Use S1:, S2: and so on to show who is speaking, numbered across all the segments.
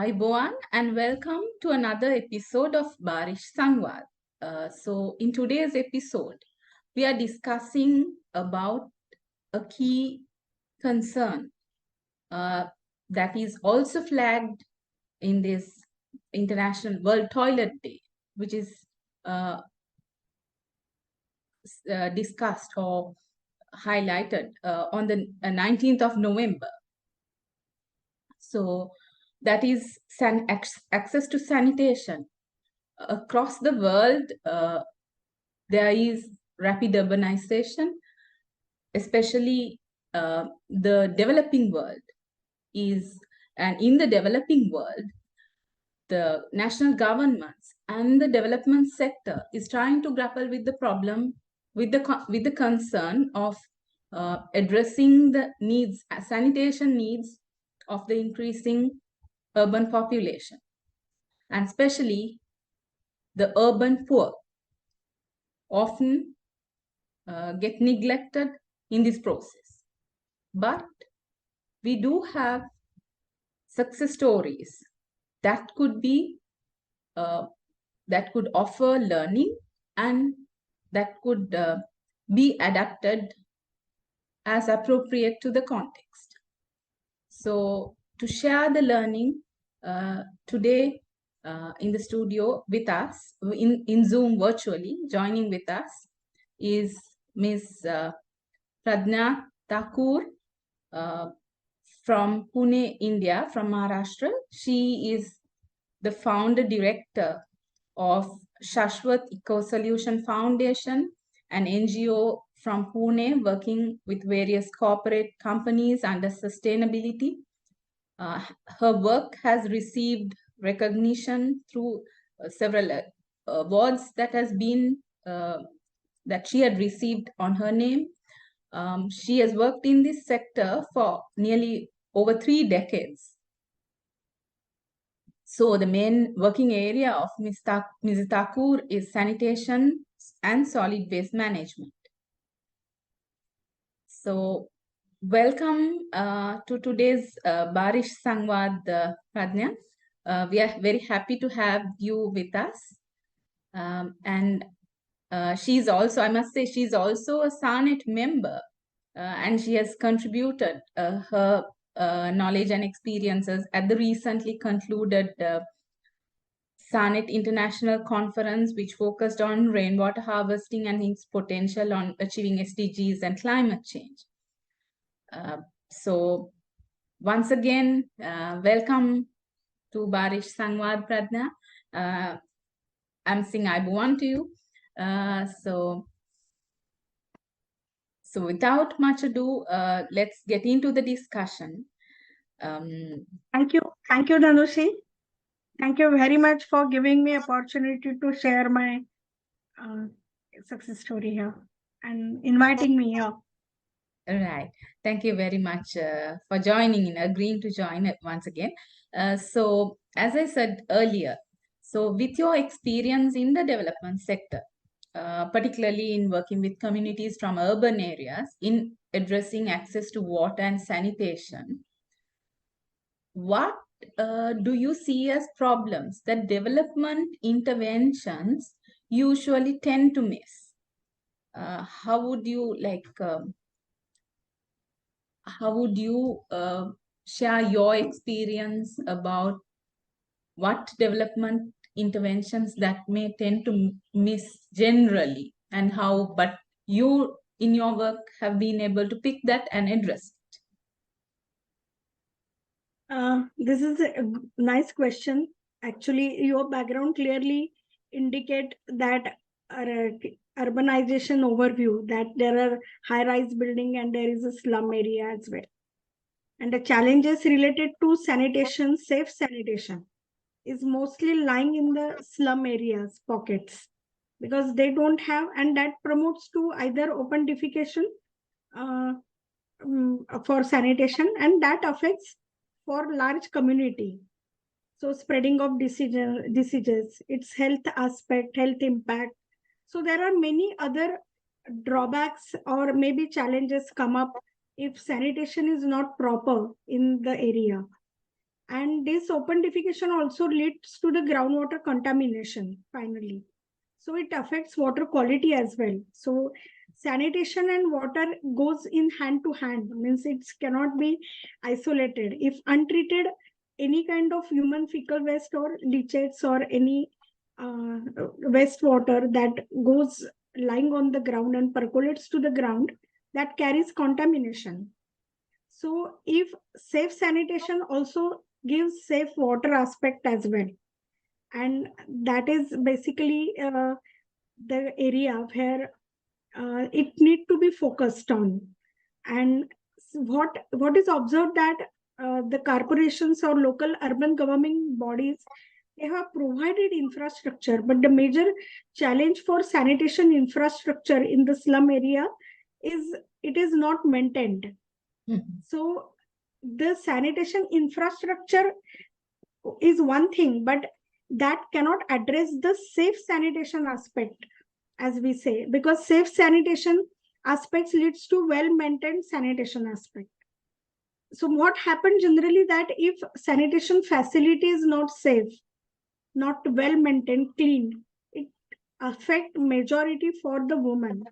S1: Ayubowan and welcome to another episode of Barish Sangwad. So in today's episode, we are discussing about a key concern that is also flagged in this International World Toilet Day, which is discussed or highlighted on the 19th of November. So that is access to sanitation. Across the world, there is rapid urbanization, especially the developing world and in the developing world, the national governments and the development sector is trying to grapple with the problem, with the concern of addressing the needs, sanitation needs of the increasing urban population, and especially the urban poor often get neglected in this process. But we do have success stories that could be that could offer learning and that could be adapted as appropriate to the context. So to share the learning today in the studio with us, in Zoom virtually, joining with us is Ms. Pradnya Thakur from Pune, India, from Maharashtra. She is the founder director of Shashwat Eco Solution Foundation, an NGO from Pune working with various corporate companies under sustainability. Her work has received recognition through several awards that she had received on her name. She has worked in this sector for nearly over 3 decades. So the main working area of Ms. Thakur is sanitation and solid waste management. So welcome to today's Barish Sangwad, Pradnya. We are very happy to have you with us. And she's also, I must say, she's also a SARNET member, and she has contributed her knowledge and experiences at the recently concluded SARNET International Conference, which focused on rainwater harvesting and its potential on achieving SDGs and climate change. So once again, welcome to Barish Sangwad, Pradnya. I'm saying Ayubowan to you. So without much ado, let's get into the discussion.
S2: Thank you, Dhanushi. Thank you very much for giving me opportunity to share my success story here and inviting me here.
S1: All right. Thank you very much for joining in, agreeing to join it once again. So as I said earlier, so with your experience in the development sector, particularly in working with communities from urban areas in addressing access to water and sanitation, what do you see as problems that development interventions usually tend to miss? How would you share your experience about what development interventions that may tend to miss generally, and how, but you in your work have been able to pick that and address
S2: it? This is a nice question. Actually, your background clearly indicate that urbanization overview, that there are high-rise building and there is a slum area as well. And the challenges related to sanitation, safe sanitation, is mostly lying in the slum areas, pockets, because they don't have, and that promotes to either open defecation for sanitation, and that affects for large community. So spreading of diseases, its health aspect, health impact. So there are many other drawbacks or maybe challenges come up if sanitation is not proper in the area. And this open defecation also leads to the groundwater contamination finally. So it affects water quality as well. So sanitation and water goes in hand to hand, means it cannot be isolated. If untreated, any kind of human fecal waste or leachates or any wastewater that goes lying on the ground and percolates to the ground, that carries contamination. So if safe sanitation also gives safe water aspect as well. And that is basically the area where it need to be focused on. And what is observed that the corporations or local urban governing bodies, they have provided infrastructure, but the major challenge for sanitation infrastructure in the slum area is it is not maintained. So the sanitation infrastructure is one thing, but that cannot address the safe sanitation aspect, as we say, because safe sanitation aspects leads to well-maintained sanitation aspect. So what happens generally that if sanitation facility is not safe, not well-maintained, clean, it affect majority for the woman.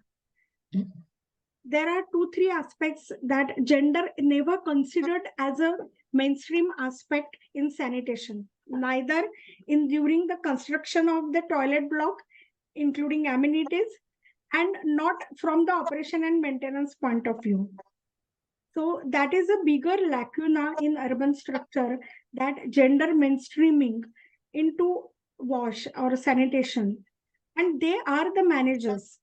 S2: There are 2-3 aspects that gender never considered as a mainstream aspect in sanitation, neither in during the construction of the toilet block, including amenities, and not from the operation and maintenance point of view. So that is a bigger lacuna in urban structure, that gender mainstreaming into wash or sanitation, and they are the managers.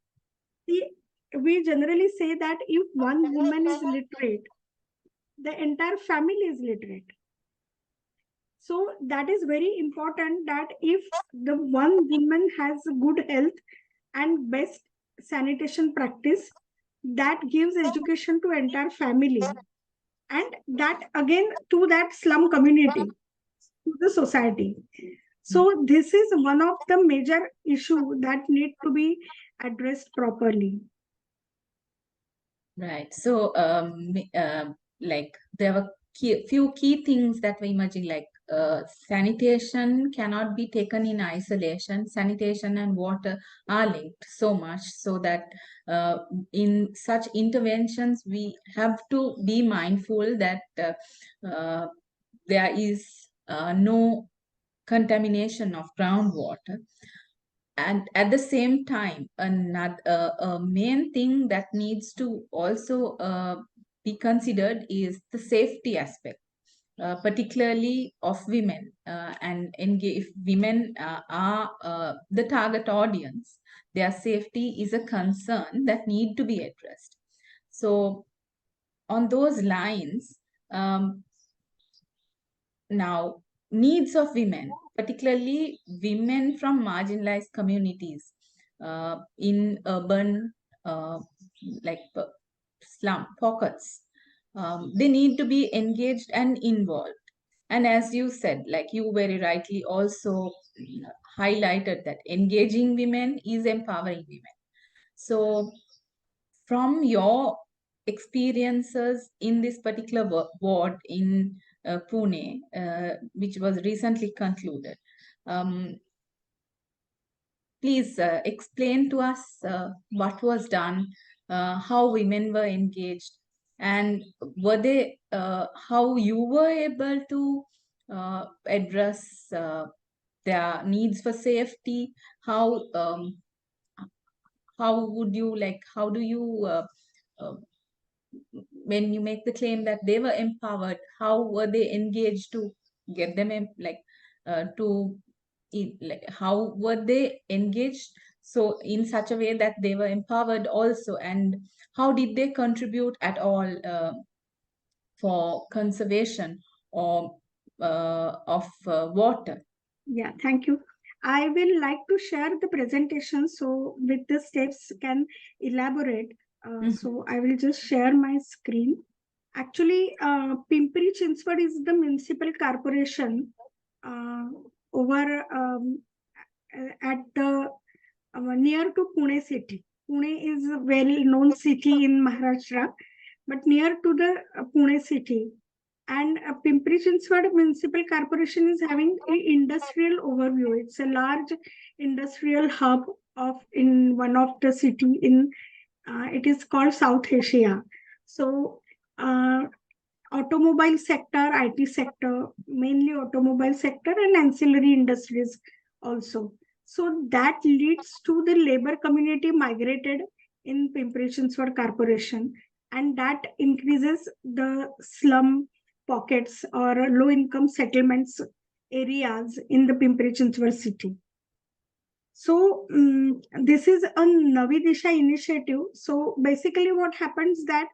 S2: We generally say that if one woman is literate, the entire family is literate. So that is very important, that if the one woman has good health and best sanitation practice, that gives education to entire family, and that again to that slum community, to the society. So this is one of the major issue that need to be addressed properly.
S1: Right. So, like there were few key things that were emerging, like sanitation cannot be taken in isolation. Sanitation and water are linked so much so that in such interventions, we have to be mindful that there is no contamination of groundwater. And at the same time, another a main thing that needs to also be considered is the safety aspect, particularly of women. And if women are the target audience, their safety is a concern that need to be addressed. So on those lines, now needs of women, particularly women from marginalized communities in urban like slum pockets, they need to be engaged and involved. And as you said, like you very rightly also highlighted, that engaging women is empowering women. So from your experiences in this particular ward in Pune, which was recently concluded, please explain to us what was done, how women were engaged, and were they, how you were able to address their needs for safety, how would you like, how do you uh, when you make the claim that they were empowered, how were they engaged to get them like to like how were they engaged so in such a way that they were empowered also, and how did they contribute at all for conservation or of water?
S2: Yeah, thank you. I will like to share the presentation so with the steps can elaborate. So I will just share my screen. Actually, Pimpri Chinchwad is the municipal corporation over at the near to Pune city. Pune is a well-known city in Maharashtra, but near to the Pune city. And Pimpri-Chinchwad Municipal Corporation is having an industrial overview. It's a large industrial hub in one of the city in it is called South Asia. So automobile sector, IT sector, mainly automobile sector and ancillary industries also. So that leads to the labor community migrated in Pimpri-Chinchwad Corporation, and that increases the slum pockets or low income settlements areas in the Pimpri-Chinchwad city. So this is a Navi Disha initiative. So basically what happens that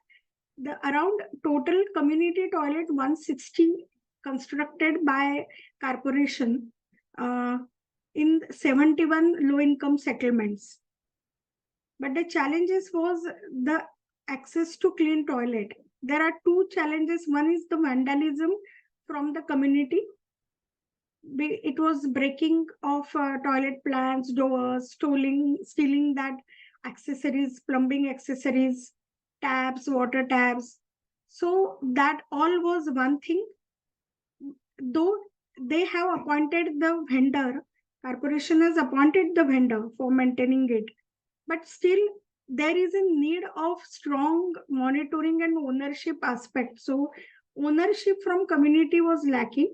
S2: the around total community toilet 160 constructed by corporation in 71 low income settlements. But the challenges was the access to clean toilet. There are two challenges. One is the vandalism from the community. It was breaking of toilet plants, doors, stealing that accessories, plumbing accessories, taps, water taps. So that all was one thing. Though they have appointed the vendor, corporation has appointed the vendor for maintaining it, but still there is a need of strong monitoring and ownership aspect. So ownership from community was lacking,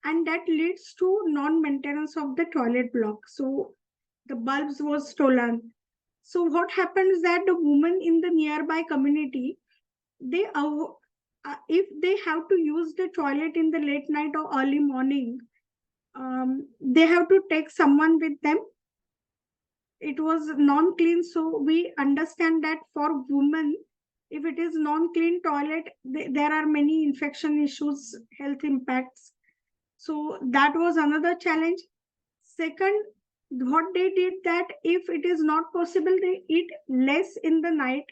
S2: and that leads to non-maintenance of the toilet block. So the bulbs was stolen. So what happens that the women in the nearby community, they if they have to use the toilet in the late night or early morning, they have to take someone with them. It was non-clean, so we understand that for women, if it is non-clean toilet, there are many infection issues, health impacts. So that was another challenge. Second, what they did that if it is not possible, they eat less in the night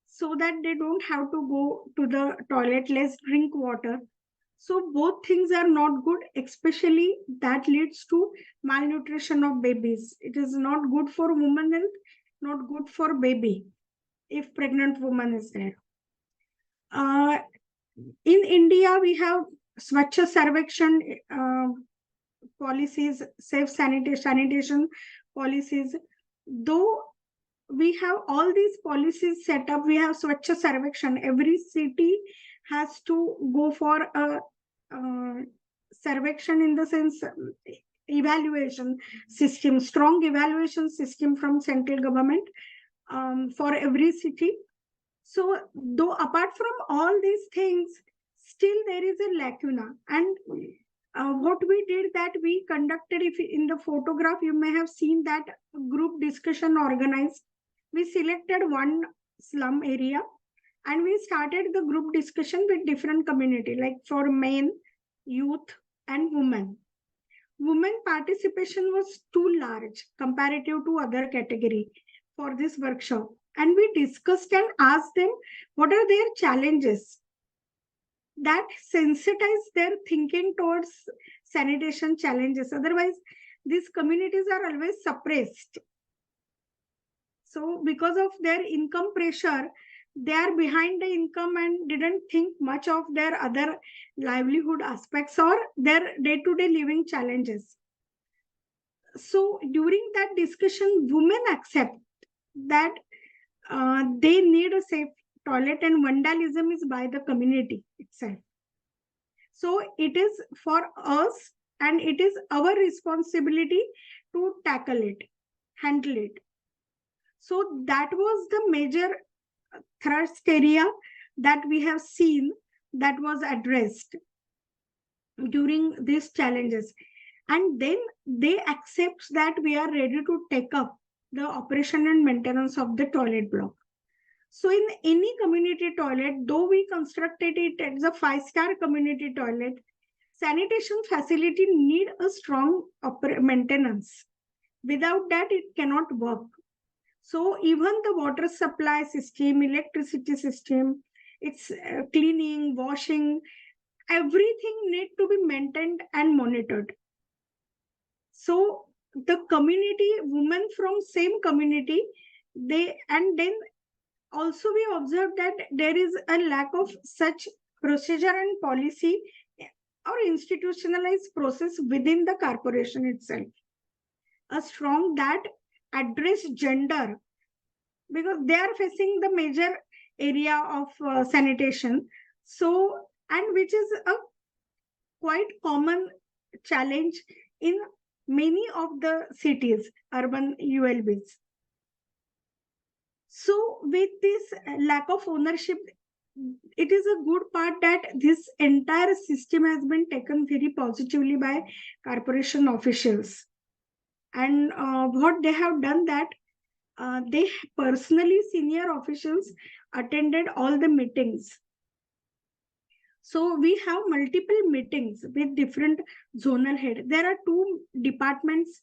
S2: so that they don't have to go to the toilet, less drink water. So both things are not good, especially that leads to malnutrition of babies. It is not good for woman health, not good for baby if pregnant woman is there. In India, we have Swachha Sarvekshan policies, safe sanitation policies. Though we have all these policies set up, we have Swachha Sarvekshan. Every city has to go for a Sarvekshan, in the sense evaluation system, strong evaluation system from central government for every city. So though apart from all these things, still there is a lacuna. And what we did that we conducted, if in the photograph you may have seen that group discussion organized. We selected one slum area and we started the group discussion with different community, like for men, youth and women. Women participation was too large comparative to other category for this workshop, and we discussed and asked them what are their challenges. That sensitize their thinking towards sanitation challenges. Otherwise, these communities are always suppressed. So because of their income pressure, they are behind the income and didn't think much of their other livelihood aspects or their day-to-day living challenges. So during that discussion, women accept that they need a safe toilet and vandalism is by the community itself. So it is for us and it is our responsibility to tackle it, handle it. So that was the major thrust area that we have seen that was addressed during these challenges. And then they accept that we are ready to take up the operation and maintenance of the toilet block. So in any community toilet, though we constructed it as a 5-star community toilet, sanitation facility need a strong maintenance. Without that, it cannot work. So even the water supply system, electricity system, it's cleaning, washing, everything need to be maintained and monitored. So the community, women from same community, and then also we observed that there is a lack of such procedure and policy or institutionalized process within the corporation itself. A strong that address gender, because they are facing the major area of sanitation. So, and which is a quite common challenge in many of the cities, urban ULBs. So, with this lack of ownership, it is a good part that this entire system has been taken very positively by corporation officials. And what they have done that they personally, senior officials attended all the meetings. So we have multiple meetings with different zonal head. There are two departments,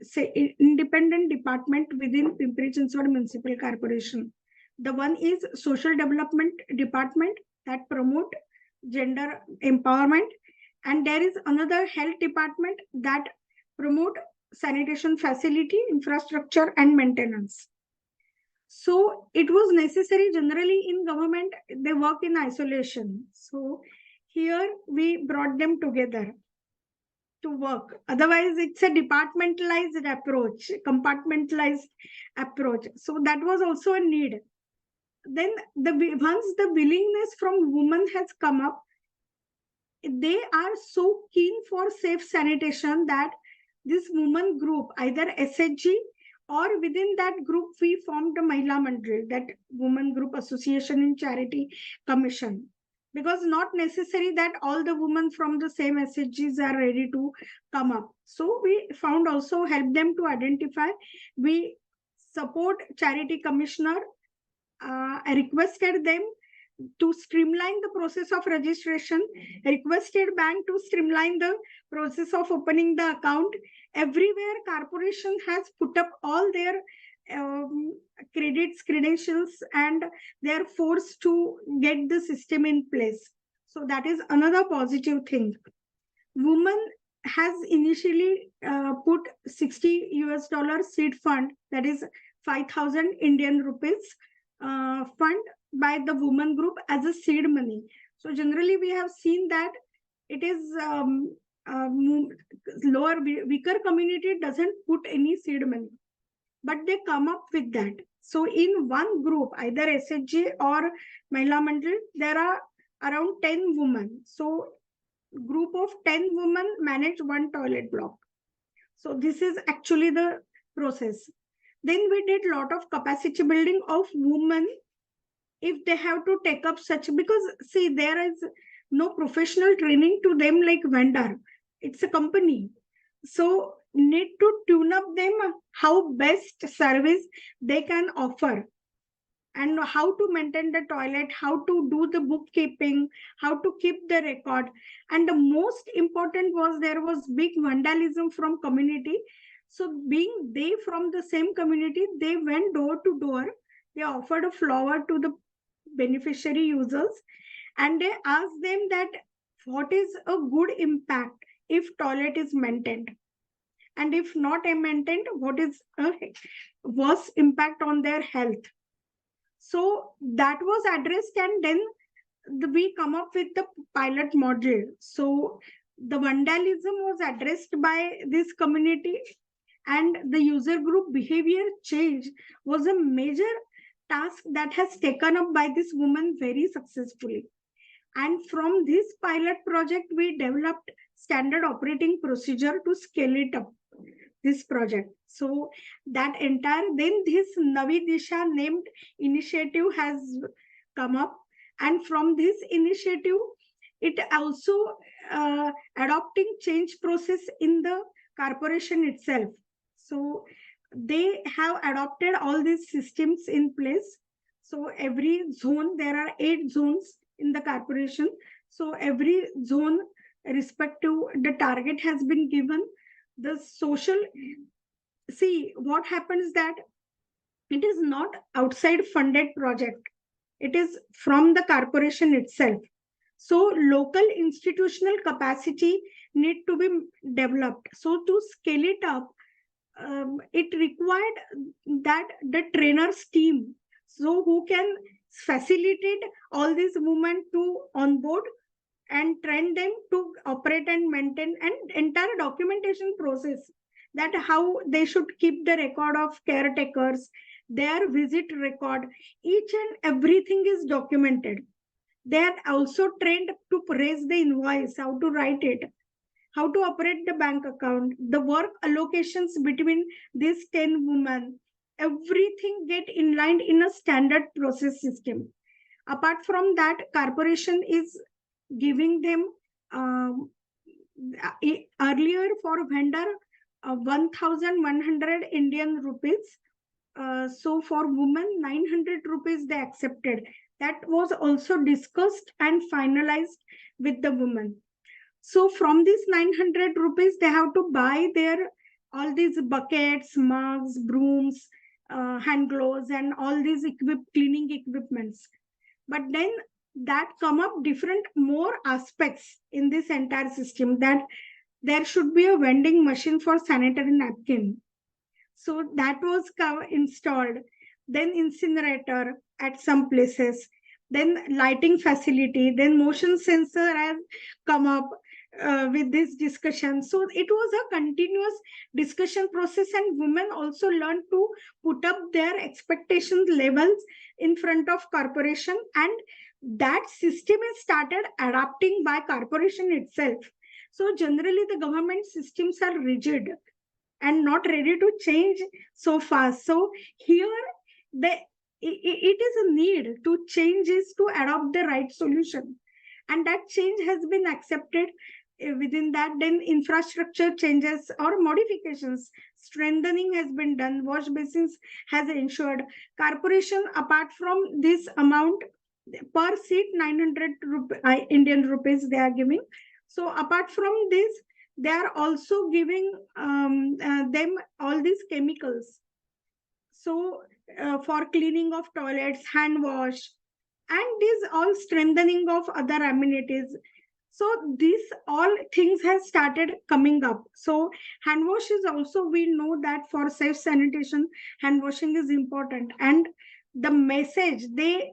S2: say independent department within Pimpri-Chinchwad Municipal Corporation. The one is social development department that promote gender empowerment, and there is another health department that promote sanitation facility, infrastructure, and maintenance. So it was necessary. Generally in government they work in isolation, so here we brought them together to work. Otherwise it's a departmentalized approach, compartmentalized approach, so that was also a need. Then once the willingness from women has come up, they are so keen for safe sanitation that this woman group, either SHG or within that group we formed a Mahila Mandal, that woman group association in charity commission, because not necessary that all the women from the same SHGs are ready to come up. So we found also help them to identify. We support charity commissioner. I requested them to streamline the process of registration, requested bank to streamline the process of opening the account. Everywhere corporation has put up all their credentials, and they are forced to get the system in place. So that is another positive thing. Women has initially put $60 seed fund, that is 5,000 Indian rupees fund by the woman group as a seed money. So generally we have seen that it is lower, weaker community doesn't put any seed money, but they come up with that. So in one group, either SHG or Mahila Mandal, there are around 10 women. So group of 10 women manage one toilet block. So this is actually the process. Then we did a lot of capacity building of women if they have to take up such, because see, there is no professional training to them like vendor. It's a company. So need to tune up them how best service they can offer, and how to maintain the toilet, how to do the bookkeeping, how to keep the record. And the most important was there was big vandalism from community. So being they from the same community, they went door to door, they offered a flower to the beneficiary users, and they asked them that what is a good impact if toilet is maintained, and if not maintained, what is a worse impact on their health. So that was addressed, and then we come up with the pilot module. So the vandalism was addressed by this community, and the user group behavior change was a major task that has taken up by this woman very successfully. And from this pilot project, we developed standard operating procedure to scale it up, this project. So that entire, then this Navi Disha named initiative has come up. And from this initiative, it also adopting change process in the corporation itself. So they have adopted all these systems in place. So every zone, there are 8 zones in the corporation. So every zone respective the target has been given. The social, see what happens that it is not outside funded project, it is from the corporation itself. So local institutional capacity need to be developed. So to scale it up, it required that the trainers team, so who can facilitate all these women to onboard and train them to operate and maintain an entire documentation process, that how they should keep the record of caretakers, their visit record, each and everything is documented. They are also trained to raise the invoice, how to write it, how to operate the bank account, the work allocations between these 10 women, everything get inlined in a standard process system. Apart from that, corporation is giving them earlier for vendor 1100 Indian rupees. So for women 900 rupees they accepted. That was also discussed and finalized with the women. So from this 900 rupees, they have to buy their all these buckets, mugs, brooms, hand gloves, and all these cleaning equipments. But then that come up different more aspects in this entire system, that there should be a vending machine for sanitary napkin. So that was installed. Then incinerator at some places. Then lighting facility. Then motion sensor has come up with this discussion. So it was a continuous discussion process, and women also learned to put up their expectation levels in front of corporation, and that system is started adapting by corporation itself. So generally the government systems are rigid and not ready to change so fast. So here the it is a need to change is to adopt the right solution, and that change has been accepted. Within that, then infrastructure changes or modifications, strengthening has been done, wash basins has ensured. Corporation, apart from this amount per seat 900 Indian rupees they are giving, so apart from this they are also giving them all these chemicals, so for cleaning of toilets, hand wash, and these all strengthening of other amenities. So these all things have started coming up. So hand wash is also, we know that for safe sanitation hand washing is important, and the message, they,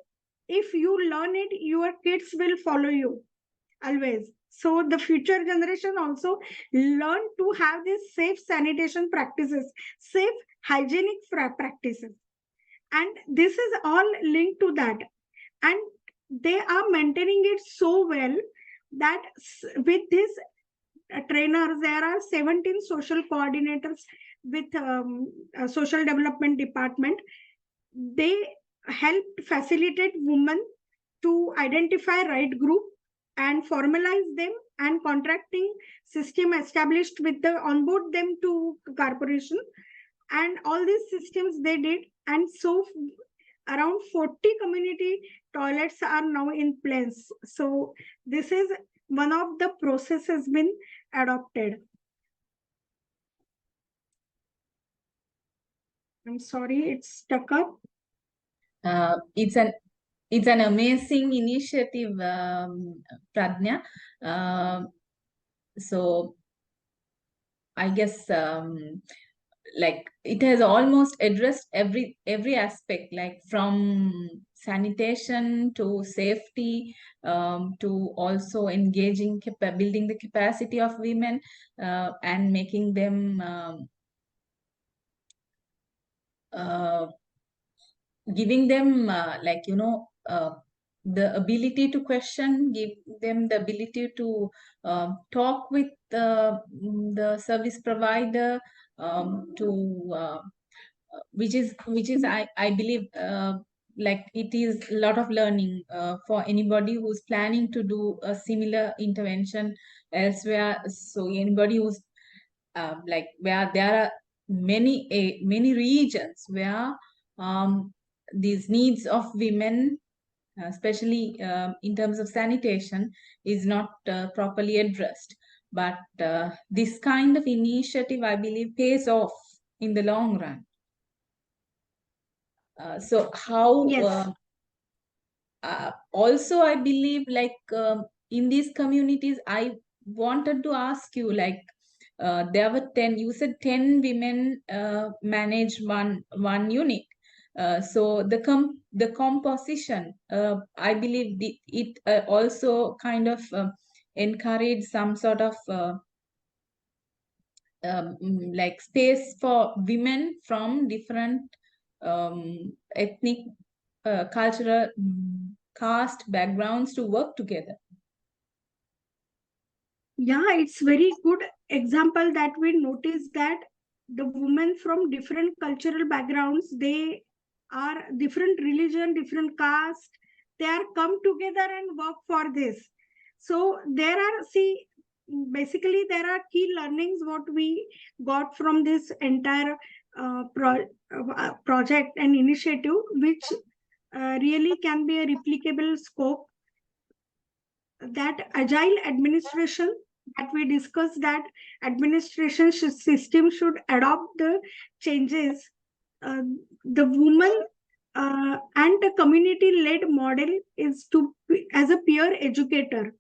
S2: if you learn it, your kids will follow you always. So the future generation also learn to have these safe sanitation practices, safe hygienic practices, and this is all linked to that. And they are maintaining it so well that with this trainers, there are 17 social coordinators with social development department. They help facilitate women to identify right group and formalize them, and contracting system established with the onboard them to corporation, and all these systems they did. And so around 40 community toilets are now in place. So this is one of the process has been adopted. I'm sorry, it's stuck up.
S1: It's an amazing initiative, Pradnya. So I guess like it has almost addressed every aspect, like from sanitation to safety, to also engaging building the capacity of women, and making them giving them the ability to question, give them the ability to talk with the service provider, to which is I believe like it is a lot of learning for anybody who's planning to do a similar intervention elsewhere. So anybody who's like where there are many regions where these needs of women, especially in terms of sanitation, is not properly addressed. But this kind of initiative, I believe, pays off in the long run. So how
S2: Yes.
S1: also I believe like in these communities, I wanted to ask you like there were 10, you said 10 women manage one unit. So the composition, I believe it also kind of encourage some sort of like space for women from different ethnic, cultural, caste backgrounds to work together.
S2: Yeah, it's very good example that we notice that the women from different cultural backgrounds, they are different religion, different caste, they are come together and work for this. So there are, see, basically there are key learnings what we got from this entire project and initiative, which really can be a replicable scope. That agile administration that we discussed, that administration system should adopt the changes. uh, the woman and the community led model is to be as a peer educator.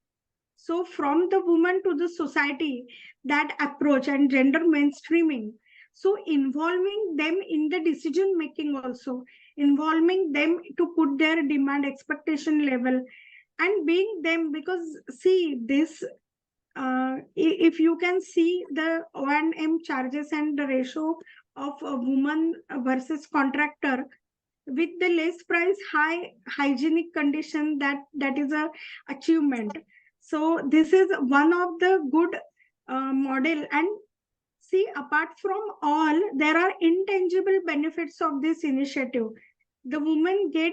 S2: So from the woman to the society, that approach and gender mainstreaming, so involving them in the decision making, also involving them to put their demand expectation level and being them, because see this, if you can see the O&M charges and the ratio of a woman versus contractor, with the less price, high hygienic condition, that is a achievement. So this is one of the good model. And see, apart from all, there are intangible benefits of this initiative. The women get,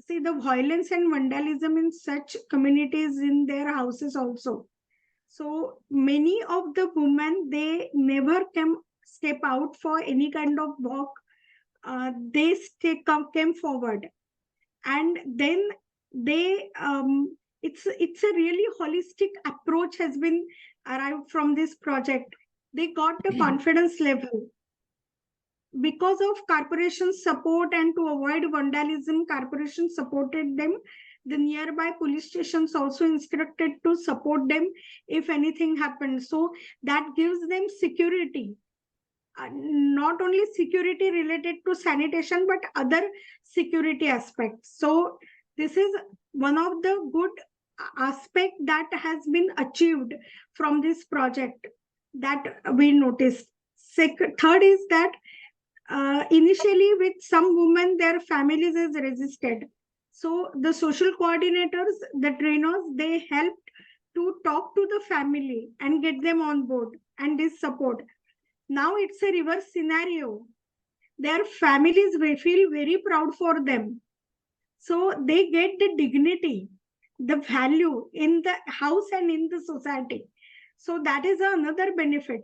S2: see, the violence and vandalism in such communities in their houses also. So many of the women, they never can step out for any kind of walk. They came forward, and then they it's a really holistic approach has been arrived from this project. They got the confidence level because of corporation support, and to avoid vandalism, corporation supported them. The nearby police stations also instructed to support them if anything happens. So that gives them security, not only security related to sanitation but other security aspects. So this is one of the good aspect that has been achieved from this project that we noticed. Third is that initially with some women, their families is resisted. So the social coordinators, the trainers, they helped to talk to the family and get them on board and this support. Now it's a reverse scenario. Their families will feel very proud for them. So they get the dignity, the value in the house and in the society. So that is another benefit.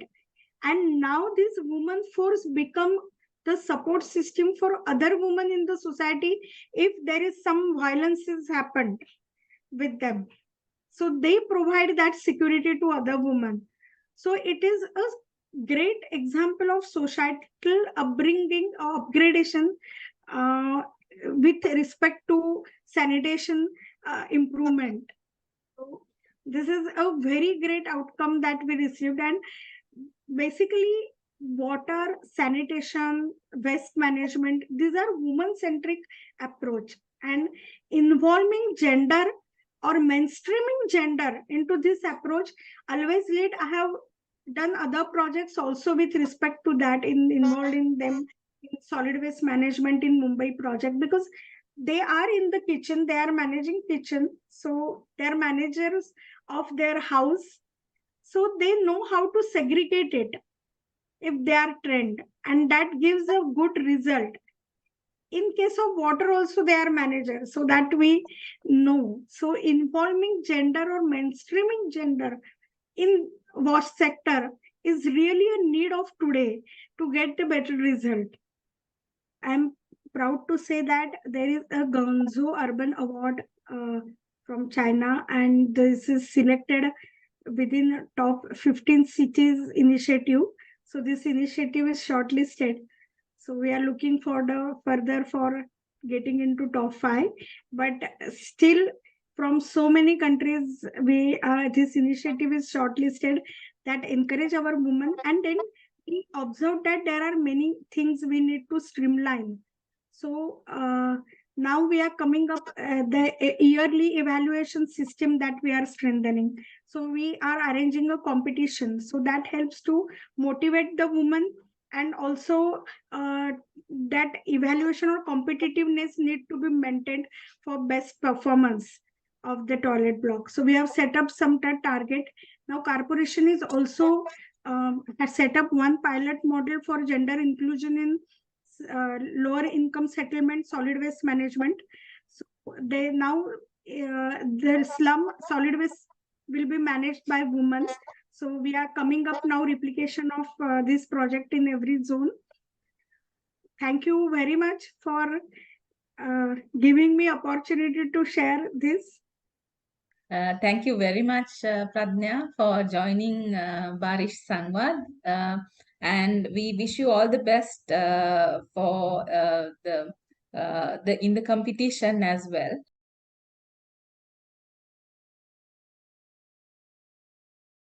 S2: And now this woman force become the support system for other women in the society if there is some violence has happened with them. So they provide that security to other women. So it is a great example of societal upbringing or upgradation uh, with respect to sanitation improvement. So this is a very great outcome that we received. And basically, water, sanitation, waste management, these are woman-centric approach. And involving gender or mainstreaming gender into this approach always lead. I have done other projects also with respect to that, involved in them in solid waste management in Mumbai project, because they are in the kitchen, they are managing kitchen, so they are managers of their house, so they know how to segregate it if they are trained, and that gives a good result. In case of water also they are managers, so that we know. So involving gender or mainstreaming gender in wash sector is really a need of today to get a better result. I'm proud to say that there is a Gonzo Urban Award from China, and this is selected within top 15 cities initiative. So this initiative is shortlisted. So we are looking for the further for getting into top 5. But still, from so many countries, we this initiative is shortlisted that encourage our women. And then we observe that there are many things we need to streamline. So now we are coming up the yearly evaluation system that we are strengthening. So we are arranging a competition. So that helps to motivate the woman, and also that evaluation or competitiveness need to be maintained for best performance of the toilet block. So we have set up some target. Now corporation is also has set up one pilot model for gender inclusion in lower income settlement solid waste management. So they now the slum solid waste will be managed by women. So we are coming up now replication of this project in every zone. Thank you very much for giving me opportunity to share this.
S1: Thank you very much, Pradnya, for joining Barish Sangwad. And we wish you all the best for the in the competition as well.